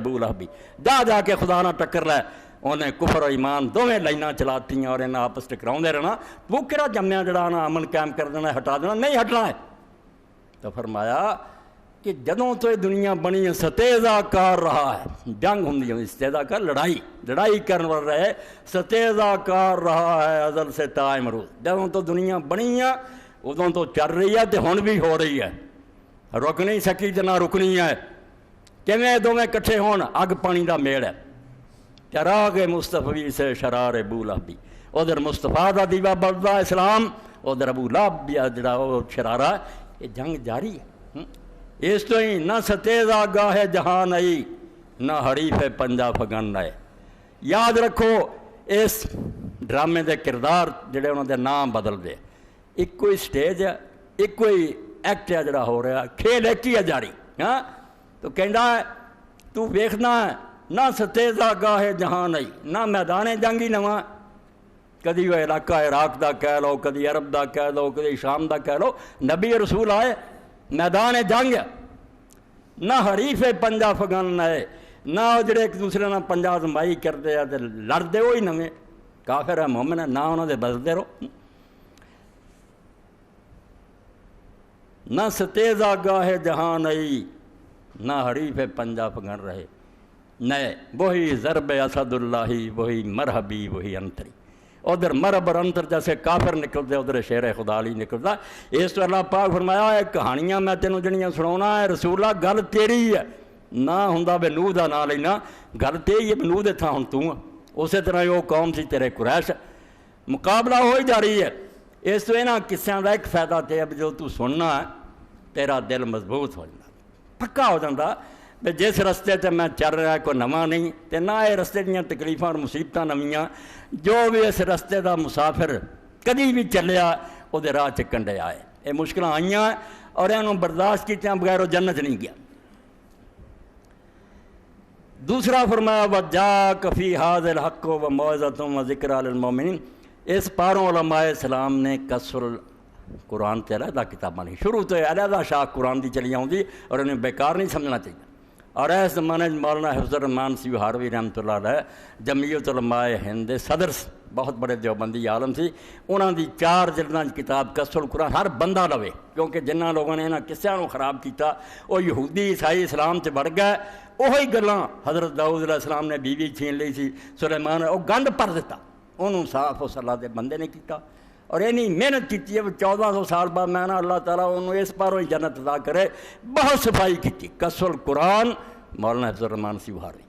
ابو لہب جا جا کے خدا نہ ٹکر لے انہیں کفر و ایمان دونیں لائناں چلاتیاں اور انہیں آپس ٹکراؤندے رہنا وہ کہڑا جمیا جڑا نا امن قائم کر دینا ہٹا دینا نہیں ہٹنا ہے تو فرمایا کہ جدوں تو یہ دنیا بنی ہے ستیزہ کار رہا ہے جنگ ہوں استیزہ کار لڑائی کرنے والا رہے ستیزہ کار رہا ہے ازل سے تا امروز جدوں تو دنیا بنی ہے ادوں تو چل رہی ہے تو ہن بھی ہو رہی ہے رک نہیں سکی تو نہ رکنی ہے کیویں دونیں کٹھے ہون اگ پانی دا میل ہے چراغ مصطفی سے شرار ابو لہب ادھر مصطفیٰ دا دیوا بلدا اسلام ادھر ابو لہب جڑا وہ شرارہ یہ جنگ جاری ہے اس تو ہی نہ ستیزہ گاہ جہان آئی نہ حریف پنجا فگن آئے یاد رکھو اس ڈرامے دے کردار جڑے انہوں دے نام بدل دے ایک کوئی سٹیج ہے ایک کوئی ایکٹ ہے جڑا ہو رہا کھیل ایک ہی ہے جاری ہاں تو کہنا ہے تو ویکھنا ہے نہ ستیزہ گاہ جہان آئی نہ میدان جنگی نواں کدی وہ علاقہ عراق دا کہہ لو کدی عرب دا کہہ لو کدی شام دا کہہ لو نبی رسول آئے میدان جنگ نہ حریف پنجا فگن آئے نہ جڑے ایک دوسرے نہ پنجا زمائی کرتے ہیں لڑتے وہی نویں کافر ہے مومن ہے نہ انہوں دے بستے رہو نہ ستیزہ گاہ جہان آئی نہ حریف پنجا فگن رہے نئے وہی ضرب اسد اللہ وہی مرحبی وہی انتری ادھر مرب اور انتر جیسے کافر نکلتے ادھر شیر خدا علی نکلتا اس تو اللہ پاک فرمایا ہے کہانیاں میں تینوں جنیاں سناؤنا ہے رسولہ گل تیری ہے نہ ہوندا بے نوح دا نہ لینا گل تیری ہے بے نوح دے تھا ہن تو اسی طرح وہ قوم سی تیرے قریش مقابلہ ہوئی جا رہی ہے اس تو انہاں قصیاں دا ایک فائدہ تے اب جو تو سننا ہے تیرا دل مضبوط ہو جاتا پکا ہو جاتا بے جس رستے تے میں چل رہا ہے کوئی نواں نہیں تے نہ یہ رستے دیاں تکلیفاں اور مصیبتاں نویاں جو بھی اس رستے دا مسافر کدی بھی چلیا وہ راہ چکنڈے آئے یہ مشکل آئیاں اور انہوں برداشت کیتے ہیں بغیر وہ جنت نہیں گیا دوسرا فرمایا وَجَاءَكَ فِي هَذَا الْحَقُّ وَمَوْعِظَةٌ وَذِكْرَىٰ لِلْمُؤْمِنِينَ اس پاروں علماء اسلام نے کسر قرآن تے علیحدہ کتاباں نہیں شروع تو علیحدہ شاخ قرآن دی چلی آؤں دی اور انہیں بیکار نہیں سمجھنا چاہیے اور اس زمانے مولانا حفظ الرحمان سیوہاروی رحمۃ اللہ علیہ جمعیت علماء ہند صدر بہت بڑے دیوبندی عالم سی انہوں دی 4 جلداں کتاب کسر القرآن ہر بندہ لوے کیونکہ جنہاں لوگوں نے انہاں قصیاں نوں خراب کیتا وہ یہودی عیسائی اسلام تے بڑھ گئے وہی گلاں حضرت داؤد علیہ السلام نے بیوی چھین لی سی سلیمان وہ گند پر دیتا انہوں صاف اس اللہ دے بندے نے کیتا اور اینی محنت کی ہے 1400 سال بعد میں نا اللہ تعالیٰ انہوں اس پاروں ہی جنت عطا کرے بہت صفائی کی کسر القرآن مولانا حفظ الرحمان سیوہاروی